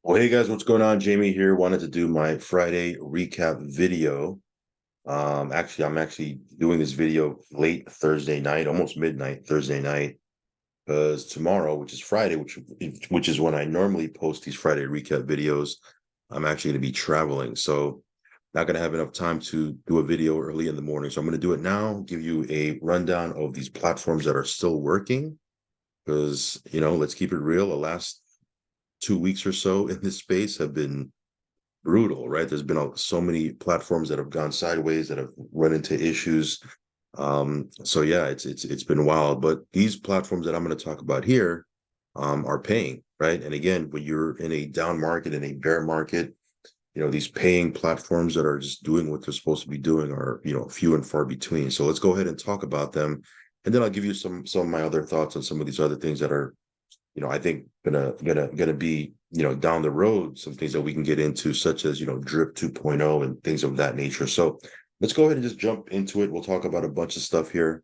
Well, hey guys, what's going on? Jamie here. Wanted to do my Friday recap video. I'm actually doing this video late Thursday night, almost midnight Thursday night, because tomorrow, which is Friday, which is when I normally post these Friday recap videos, I'm actually going to be traveling, so not going to have enough time to do a video early in the morning. So I'm going to do it now, give you a rundown of these platforms that are still working, because let's keep it real. The last 2 weeks or so in this space have been brutal, right? There's been so many platforms that have gone sideways, that have run into issues. So yeah, it's been wild. But these platforms that I'm going to talk about here are paying, right? And again, when you're in a down market, in a bear market, these paying platforms that are just doing what they're supposed to be doing are, few and far between. So let's go ahead and talk about them. And then I'll give you some of my other thoughts on some of these other things that are, I think gonna be, down the road, some things that we can get into, such as, Drip 2.0 and things of that nature. So let's go ahead and just jump into it. We'll talk about a bunch of stuff here.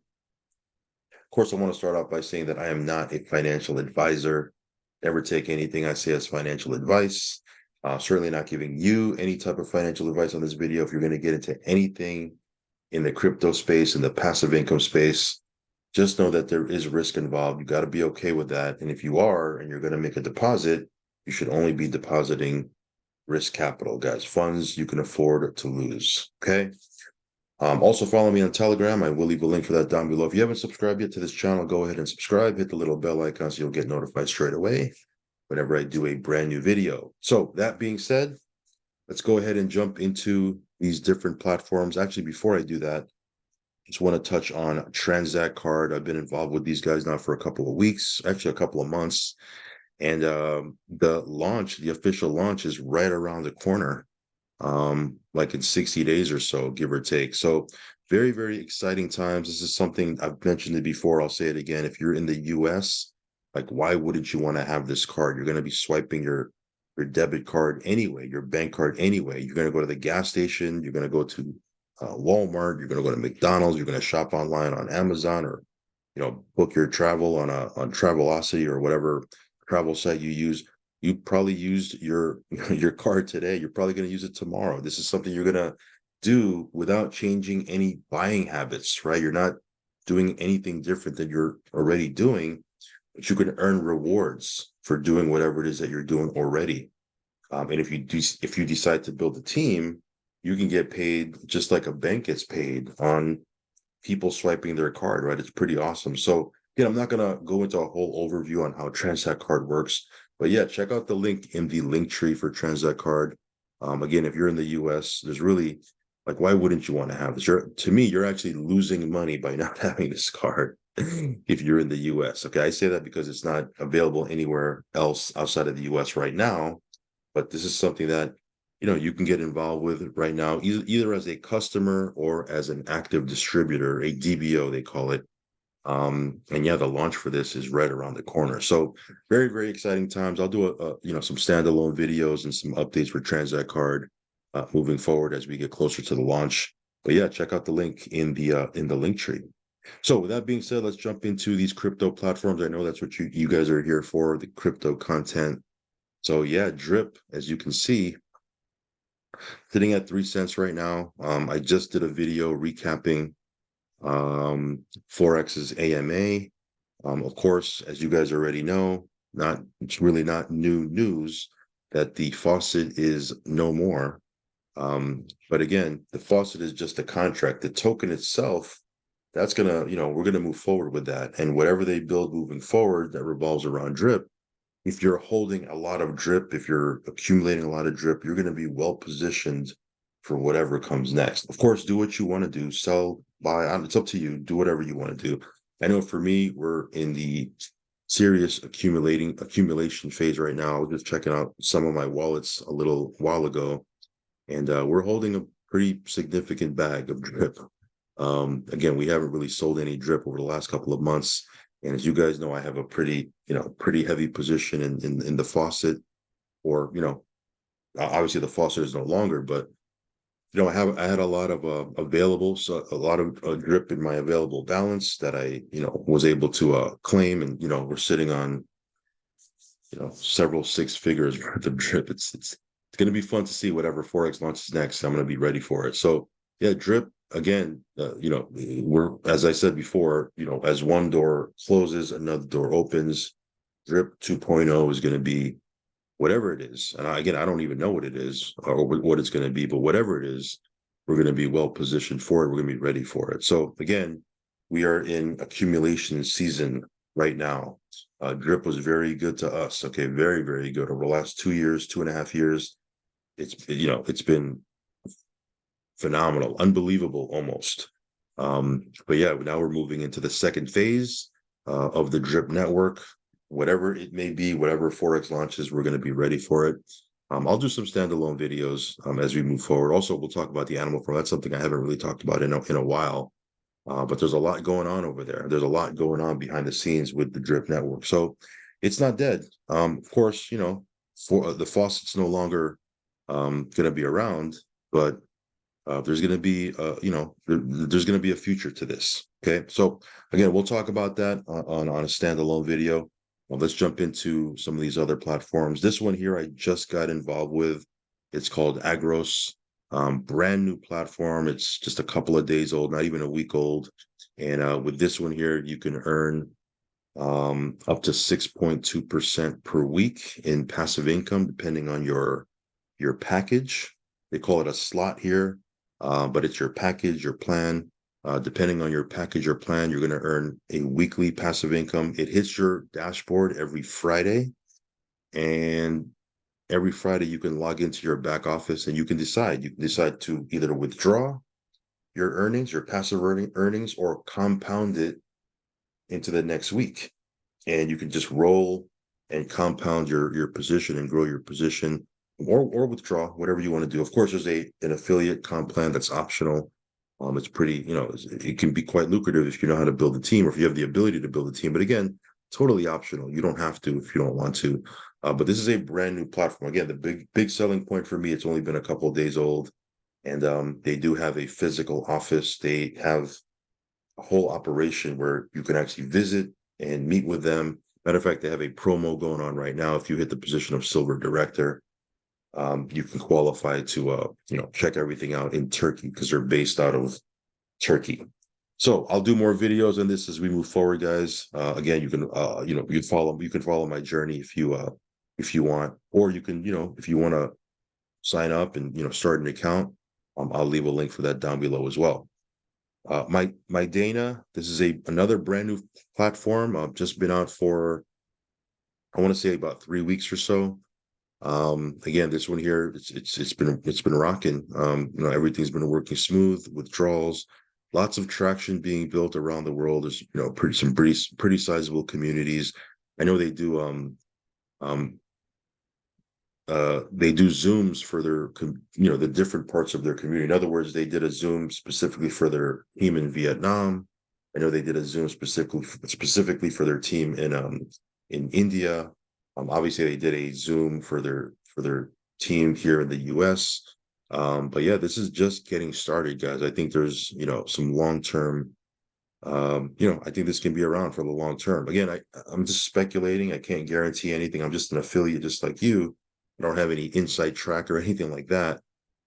Of course, I want to start off by saying that I am not a financial advisor. Never take anything I say as financial advice. Certainly not giving you any type of financial advice on this video. If you're going to get into anything in the crypto space, in the passive income space, just know that there is risk involved. You got to be okay with that. And if you are, and you're going to make a deposit, you should only be depositing risk capital, guys, funds you can afford to lose. Okay. Also follow me on Telegram. I will leave a link for that down below. If you haven't subscribed yet to this channel, go ahead and subscribe. Hit the little bell icon so you'll get notified straight away whenever I do a brand new video. So that being said, let's go ahead and jump into these different platforms. Actually, before I do that, just want to touch on Transat Card. I've been involved with these guys now for a couple of weeks, actually a couple of months. And the official launch is right around the corner, like in 60 days or so, give or take. So very, very exciting times. This is something I've mentioned it before. I'll say it again. If you're in the US, like, why wouldn't you want to have this card? You're going to be swiping your debit card anyway, your bank card anyway. You're going to go to the gas station. You're going to go to Walmart. You're going to go to McDonald's. You're going to shop online on Amazon, or book your travel on Travelocity or whatever travel site you use. You probably used your your card today. You're probably going to use it tomorrow. This is something you're going to do without changing any buying habits, right? You're not doing anything different than you're already doing, but you can earn rewards for doing whatever it is that you're doing already. And if you decide to build a team, you can get paid just like a bank gets paid on people swiping their card, right? It's pretty awesome. So again, I'm not gonna go into a whole overview on how Transat Card works, but yeah, check out the link in the link tree for Transat Card. Again, if you're in the US, there's really, like, why wouldn't you want to have this? To me, you're actually losing money by not having this card if you're in the US. Okay, I say that because it's not available anywhere else outside of the US right now, but this is something that you can get involved with right now, either as a customer or as an active distributor, a DBO they call it. And yeah, the launch for this is right around the corner. So very, very exciting times. I'll do some standalone videos and some updates for Transat Card moving forward as we get closer to the launch. But yeah, check out the link in the link tree. So with that being said, let's jump into these crypto platforms. I know that's what you guys are here for, the crypto content. So yeah, Drip, as you can see, sitting at 3 cents right now. I just did a video recapping Forex's AMA. Of course, as you guys already know, it's really not new news that the faucet is no more. But again, the faucet is just a contract. The token itself, that's we're gonna move forward with that. And whatever they build moving forward that revolves around Drip, if you're holding a lot of drip, if you're accumulating a lot of drip, you're going to be well positioned for whatever comes next. Of course, do what you want to do, sell, buy. It's up to you. Do whatever you want to do. I know for me, we're in the serious accumulation phase right now. I was just checking out some of my wallets a little while ago, and we're holding a pretty significant bag of drip. Again, we haven't really sold any drip over the last couple of months. And as you guys know, I have a pretty heavy position in the faucet, or, obviously the faucet is no longer, but I had a lot of available, so a lot of drip in my available balance that I was able to claim, and we're sitting on several six figures worth of drip. It's going to be fun to see whatever Forex launches next. I'm going to be ready for it. So yeah, drip again, we're, as I said before, as one door closes, another door opens. Drip 2.0 is going to be whatever it is. And again, I don't even know what it is or what it's going to be, but whatever it is, we're going to be well positioned for it. We're going to be ready for it. So again, we are in accumulation season right now. Drip was very good to us. Okay, very, very good over the last 2 years, 2.5 years. It's been phenomenal, unbelievable almost. But yeah, now we're moving into the second phase of the drip network. Whatever it may be, whatever Forex launches, we're going to be ready for it. I'll do some standalone videos as we move forward. Also, we'll talk about the animal farm. That's something I haven't really talked about in a while. But there's a lot going on over there. There's a lot going on behind the scenes with the drip network. So it's not dead. Of course, for the faucet's no longer going to be around, but there's going to be, there's going to be a future to this. Okay. So again, we'll talk about that on a standalone video. Well, let's jump into some of these other platforms. This one here, I just got involved with. It's called Agros, brand new platform. It's just a couple of days old, not even a week old. And with this one here, you can earn up to 6.2% per week in passive income, depending on your package. They call it a slot here, but it's your package, your plan. Depending on your package or plan, you're going to earn a weekly passive income. It hits your dashboard every Friday. And every Friday, you can log into your back office and you can decide. You can decide to either withdraw your earnings, your passive earnings, or compound it into the next week. And you can just roll and compound your position and grow your position or withdraw, whatever you want to do. Of course, there's an affiliate comp plan that's optional. It's pretty, it can be quite lucrative if you know how to build a team or if you have the ability to build a team. But again, totally optional. You don't have to if you don't want to. But this is a brand new platform. Again, the big selling point for me, it's only been a couple of days old. And they do have a physical office. They have a whole operation where you can actually visit and meet with them. Matter of fact, they have a promo going on right now. If you hit the position of silver director, you can qualify to check everything out in Turkey because they're based out of Turkey. So I'll do more videos on this as we move forward, guys. Again, you can you can follow my journey if you want, or you can if you want to sign up and start an account. I'll leave a link for that down below as well. Mydan, this is another brand new platform. I've just been out for, I want to say, about 3 weeks or so. Again, this one here, it's been rocking. Everything's been working smooth, withdrawals, lots of traction being built around the world. There's pretty sizable communities. I know they do Zooms for their the different parts of their community. In other words, they did a Zoom specifically for their team in Vietnam. I know they did a Zoom specifically for their team in India. Obviously, they did a Zoom for their team here in the U.S. But yeah, this is just getting started, guys. I think there's some long term. I think this can be around for the long term. Again, I'm just speculating. I can't guarantee anything. I'm just an affiliate, just like you. I don't have any inside track or anything like that.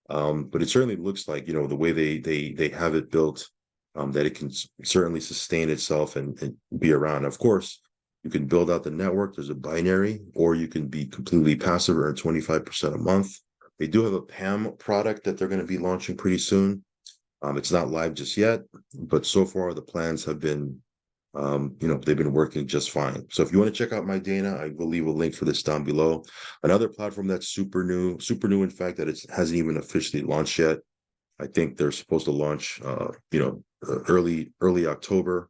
But it certainly looks like the way they have it built, that it can certainly sustain itself and be around. Of course, you can build out the network. There's a binary, or you can be completely passive, earn 25% a month. They do have a PAM product that they're going to be launching pretty soon. It's not live just yet, but so far the plans have been, they've been working just fine. So if you want to check out Mydan, I will leave a link for this down below. Another platform that's super new, in fact, that it hasn't even officially launched yet. I think they're supposed to launch, early October,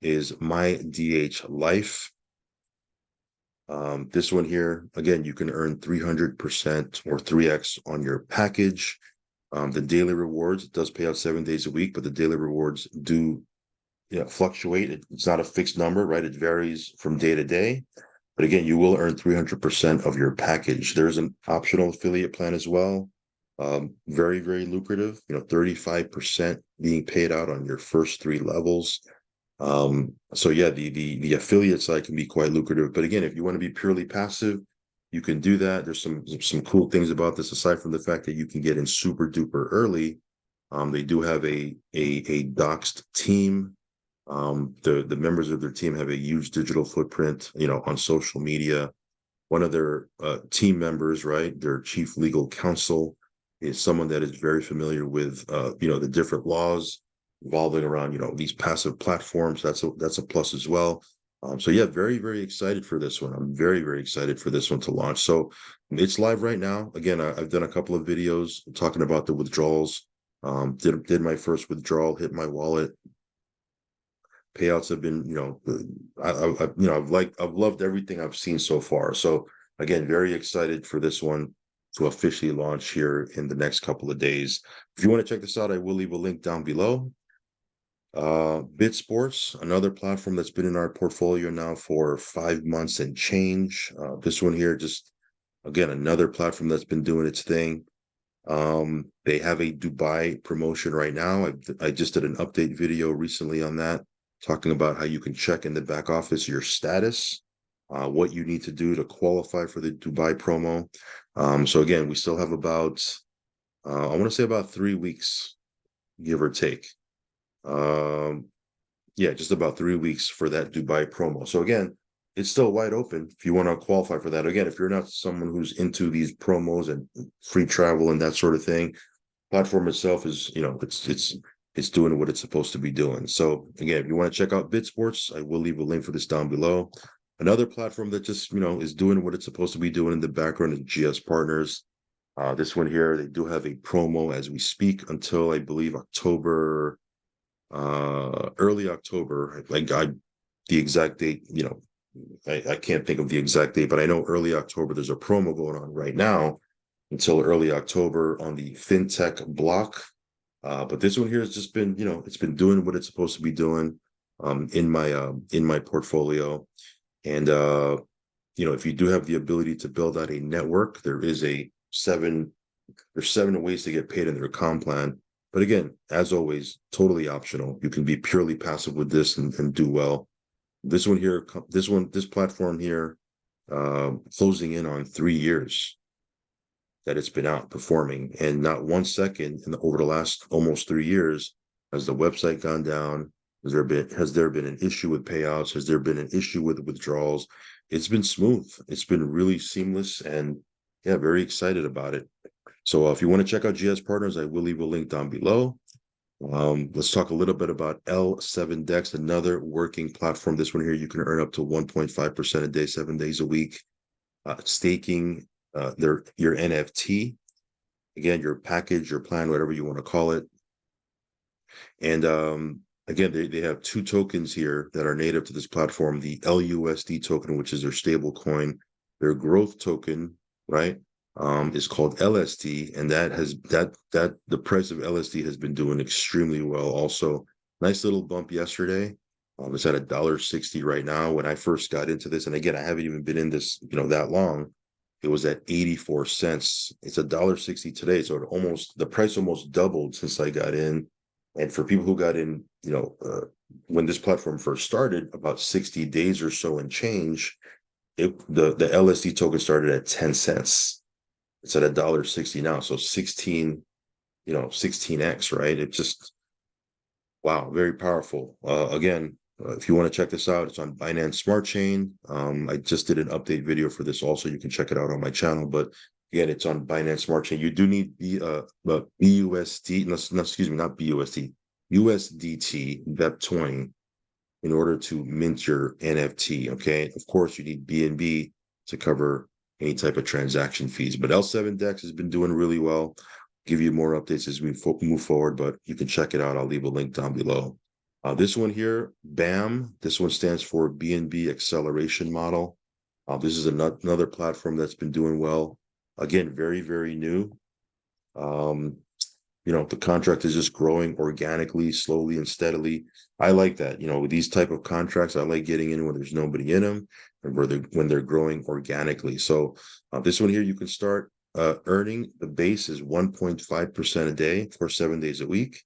is MyDH Life. This one here, again, you can earn 300% or 3x on your package. The daily rewards, it does pay out 7 days a week, but the daily rewards do fluctuate. It's not a fixed number, right? It varies from day to day. But again, you will earn 300% of your package. There's an optional affiliate plan as well. Very, very lucrative, 35% being paid out on your first 3 levels. So yeah, the affiliate side can be quite lucrative. But again, if you want to be purely passive, you can do that. There's some cool things about this, aside from the fact that you can get in super duper early. They do have a doxed team. The members of their team have a huge digital footprint, on social media. One of their team members, right, their chief legal counsel, is someone that is very familiar with the different laws revolving around these passive platforms. That's a plus as well. So yeah, very, very excited for this one. I'm very, very excited for this one to launch. So it's live right now. Again, I've done a couple of videos talking about the withdrawals. Did my first withdrawal, hit my wallet. Payouts have been, I've loved everything I've seen so far. So again, very excited for this one to officially launch here in the next couple of days. If you want to check this out, I will leave a link down below. BitSports, another platform that's been in our portfolio now for 5 months and change. This one here, just again, another platform that's been doing its thing. They have a Dubai promotion right now. I just did an update video recently on that, talking about how you can check in the back office your status, what you need to do to qualify for the Dubai promo. So again, we still have about, I want to say about 3 weeks, give or take. Yeah, just about 3 weeks for that Dubai promo. So again, it's still wide open if you want to qualify for that. Again, if you're not someone who's into these promos and free travel and that sort of thing, platform itself is, it's doing what it's supposed to be doing. So again, if you want to check out BitSports, I will leave a link for this down below. Another platform that just, is doing what it's supposed to be doing in the background is GS Partners. This one here, they do have a promo as we speak until I believe early October. The exact date, I can't think of the exact date, but I know early October, there's a promo going on right now until early October on the fintech block. But this one here has just been, it's been doing what it's supposed to be doing in my portfolio. And if you do have the ability to build out a network, there's 7 ways to get paid in their comp plan. But again, as always, totally optional. You can be purely passive with this and do well. This platform here, closing in on 3 years that it's been outperforming, and not 1 second over the last almost 3 years has the website gone down. Has there been an issue with payouts? Has there been an issue with withdrawals? It's been smooth. It's been really seamless, and yeah, very excited about it. So if you want to check out GS Partners, I will leave a link down below. Let's talk a little bit about L7 Dex, another working platform. This one here, you can earn up to 1.5% a day, 7 days a week, staking your NFT, again, your package, your plan, whatever you want to call it. And again, they have 2 tokens here that are native to this platform: the LUSD token, which is their stable coin, their growth token, right? Is called LSD, and the price of LSD has been doing extremely well. Also, nice little bump yesterday. It's at $1.60 right now. When I first got into this, and again, I haven't even been in this, that long. It was at 84 cents. It's $1.60 today, so the price almost doubled since I got in. And for people who got in, when this platform first started, about 60 days or so and change, the LSD token started at 10 cents. It's at $1.60 now, so 16x, right? It just, wow, very powerful. Again, if you want to check this out, it's on Binance Smart Chain. I just did an update video for this also. You can check it out on my channel, but again, it's on Binance Smart Chain. You do need the BUSD, excuse me, not BUSD, USDT BEP20 in order to mint your NFT. Okay, of course, you need BNB to cover any type of transaction fees. But L7 Dex has been doing really well. Give you more updates as we move forward, but you can check it out. I'll leave a link down below. This one here, BAM, this one stands for BNB Acceleration Model. This is another platform that's been doing well. Again, very, very new. The contract is just growing organically, slowly and steadily. I like that. With these type of contracts, I like getting in when there's nobody in them and when they're growing organically. So this one here, you can start earning. The base is 1.5% a day for 7 days a week.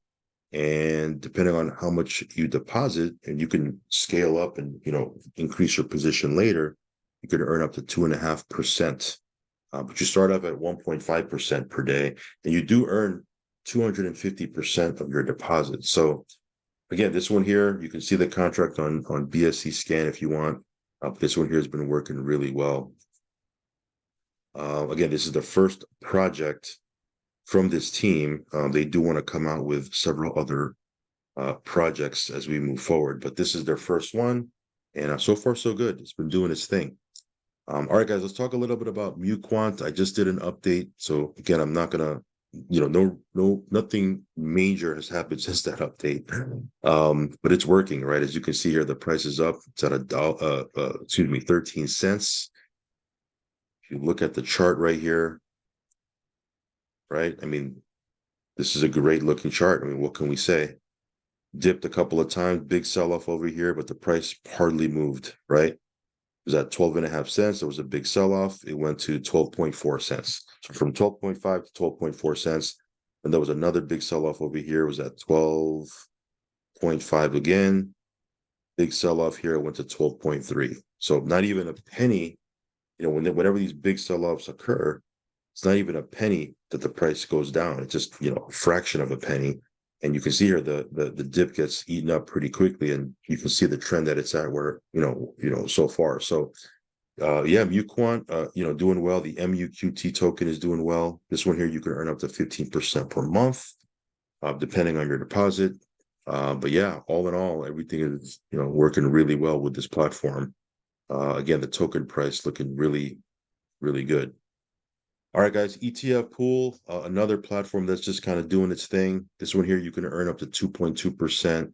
And depending on how much you deposit, and you can scale up and increase your position later, you can earn up to 2.5%. But you start off at 1.5% per day, and you do earn 250% of your deposit. So again, this one here, you can see the contract on BSC scan if you want. This one here has been working really well. Again, this is the first project from this team. They do want to come out with several other projects as we move forward, but this is their first one, and so far so good. It's been doing its thing. All right, guys, let's talk a little bit about MuQuant. I just did an update, so again, I'm not gonna, nothing major has happened since that update, but it's working, right? As you can see here, the price is up. It's at $1, 13 cents. If you look at the chart right here, right? I mean, this is a great looking chart. I mean, what can we say? Dipped a couple of times, big sell-off over here, but the price hardly moved, right? It was at 12.5 cents. There was a big sell-off. It went to 12.4 cents. So from 12.5 to 12.4 cents. And there was another big sell-off over here. It was at 12.5 again. Big sell-off here. It went to 12.3. So not even a penny, whenever these big sell-offs occur, it's not even a penny that the price goes down. It's just, a fraction of a penny. And you can see here the dip gets eaten up pretty quickly, and you can see the trend that it's at where, so far. So yeah, MuQuant, doing well. The MUQT token is doing well. This one here, you can earn up to 15% per month, depending on your deposit. But yeah, all in all, everything is, working really well with this platform. Again, the token price looking really, really good. All right, guys, ETF Pool, another platform that's just kind of doing its thing. This one here, you can earn up to 2.2%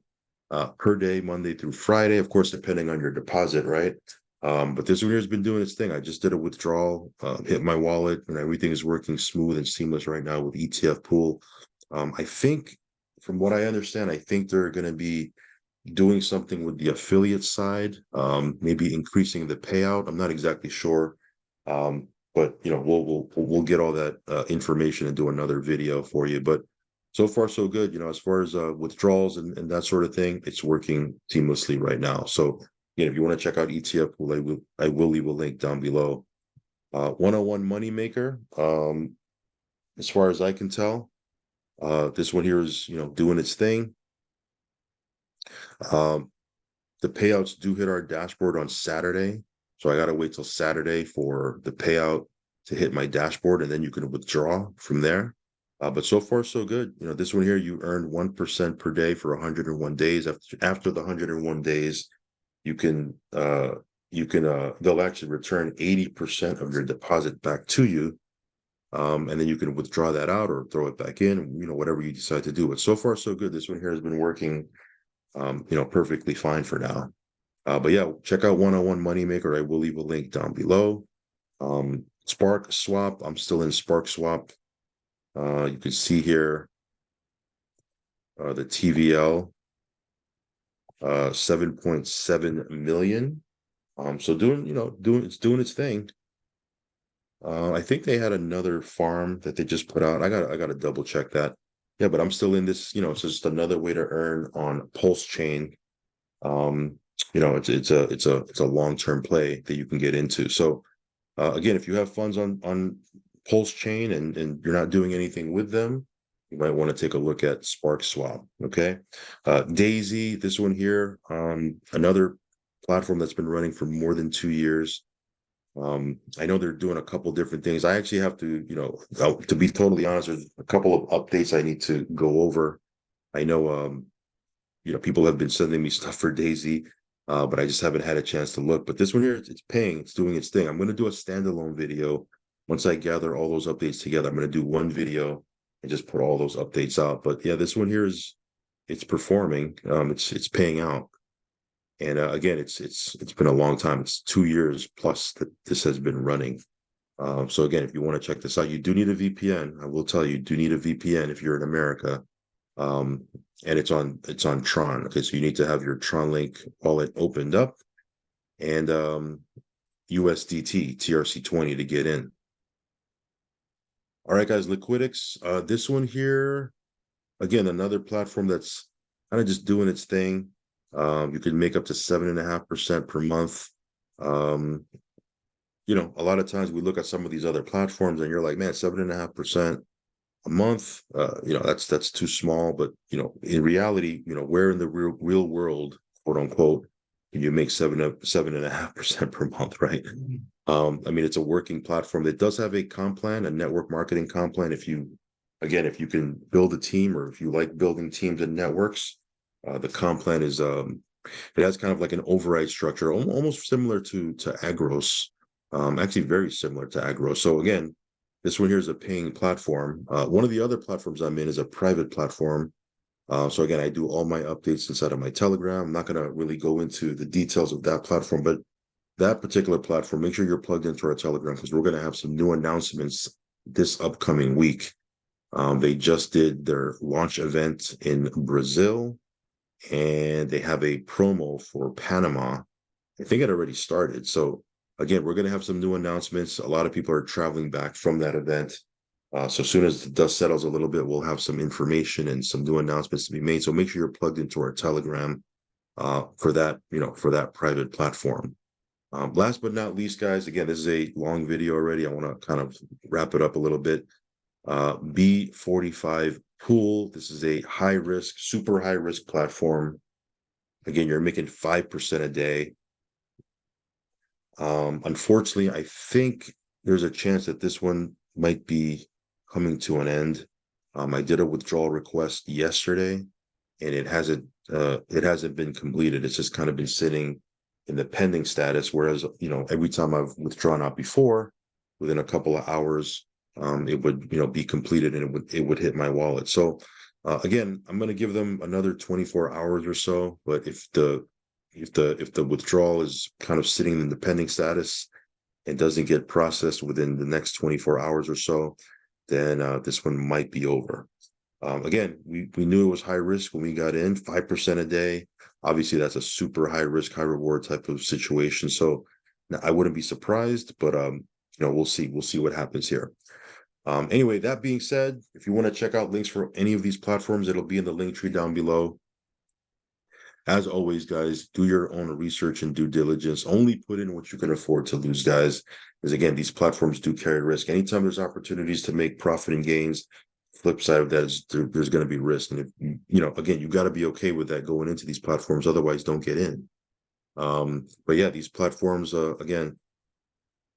per day, Monday through Friday, of course, depending on your deposit, right? But this one here has been doing its thing. I just did a withdrawal, hit my wallet, and everything is working smooth and seamless right now with ETF Pool. I think, from what I understand, I think they're going to be doing something with the affiliate side, maybe increasing the payout. I'm not exactly sure. But we'll get all that information and do another video for you. But so far so good. As far as withdrawals and that sort of thing, it's working seamlessly right now. So if you want to check out ETF Pool, I will leave a link down below. OneOnOne Moneymaker. As far as I can tell, this one here is doing its thing. The payouts do hit our dashboard on Saturday. So I got to wait till Saturday for the payout to hit my dashboard, and then you can withdraw from there. But so far, so good. This one here, you earn 1% per day for 101 days. After the 101 days, they'll actually return 80% of your deposit back to you. And then you can withdraw that out or throw it back in, whatever you decide to do. But so far, so good. This one here has been working, perfectly fine for now. But yeah, check out OneOnOne Moneymaker. I will leave a link down below. Spark Swap. I'm still in Spark Swap. You can see here the TVL, 7.7 million. So it's doing its thing. I think they had another farm that they just put out. I gotta double check that. Yeah, but I'm still in this. It's just another way to earn on Pulse Chain. It's a long-term play that you can get into. So again, if you have funds on Pulse Chain and you're not doing anything with them, you might want to take a look at Spark Swap. Okay. Daisy, this one here, another platform that's been running for more than 2 years. I know they're doing a couple different things. I actually have to, to be totally honest, there's a couple of updates I need to go over. I know, people have been sending me stuff for Daisy, but I just haven't had a chance to look. But this one here, it's paying, it's doing its thing. I'm going to do a standalone video. Once I gather all those updates together, I'm going to do one video and just put all those updates out. But yeah, this one here it's performing. It's paying out. And again, it's been a long time. It's 2 years plus that this has been running. So again, if you want to check this out, you do need a VPN. I will tell you, do need a VPN if you're in America. And it's on Tron. Okay, so you need to have your Tron Link wallet opened up and USDT TRC20 to get in. All right, guys, Liquidix. This one here, again, another platform that's kind of just doing its thing. You can make up to 7.5% per month. Um, a lot of times we look at some of these other platforms and you're like, man, 7.5% a month, that's too small. But in reality, where in the real world, quote unquote, can you make 7.5% per month, right? I mean, it's a working platform that does have a comp plan, a network marketing comp plan. If you can build a team, or if you like building teams and networks, the comp plan is it has kind of like an override structure, almost similar to Agros, actually very similar to Agros. So again, this one here is a paying platform. One of the other platforms I'm in is a private platform. So again, I do all my updates inside of my Telegram. I'm not going to really go into the details of that platform, but that particular platform, make sure you're plugged into our Telegram, because we're going to have some new announcements this upcoming week. They just did their launch event in Brazil, and they have a promo for Panama. I think it already started. So again, we're going to have some new announcements. A lot of people are traveling back from that event. So as soon as the dust settles a little bit, we'll have some information and some new announcements to be made. So make sure you're plugged into our Telegram for that, for that private platform. Last but not least, guys, again, this is a long video already. I want to kind of wrap it up a little bit. B45 Pool. This is a high risk, super high risk platform. Again, you're making 5% a day. Unfortunately, I think there's a chance that this one might be coming to an end. I did a withdrawal request yesterday, and it hasn't been completed. It's just kind of been sitting in the pending status. Whereas, every time I've withdrawn out before, within a couple of hours, it would, be completed, and it would hit my wallet. So again, I'm going to give them another 24 hours or so. But if the withdrawal is kind of sitting in the pending status and doesn't get processed within the next 24 hours or so, then this one might be over. Again, we knew it was high risk when we got in, 5% a day. Obviously, that's a super high risk, high reward type of situation. So I wouldn't be surprised, but we'll see. We'll see what happens here. Anyway, that being said, if you want to check out links for any of these platforms, it'll be in the link tree down below. As always, guys, do your own research and due diligence. Only put in what you can afford to lose, guys. Because again, these platforms do carry risk. Anytime there's opportunities to make profit and gains, flip side of that is there's going to be risk. And if again, you got to be okay with that going into these platforms. Otherwise, don't get in. But yeah, these platforms, again,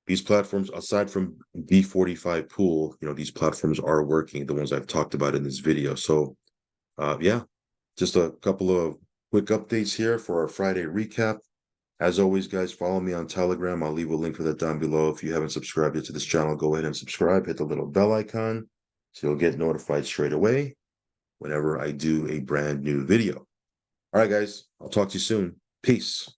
these platforms, aside from B45 Pool, these platforms are working, the ones I've talked about in this video. So yeah, just a couple of quick updates here for our Friday recap. As always, guys, follow me on Telegram. I'll leave a link for that down below. If you haven't subscribed yet to this channel, go ahead and subscribe. Hit the little bell icon so you'll get notified straight away whenever I do a brand new video. All right, guys, I'll talk to you soon. Peace.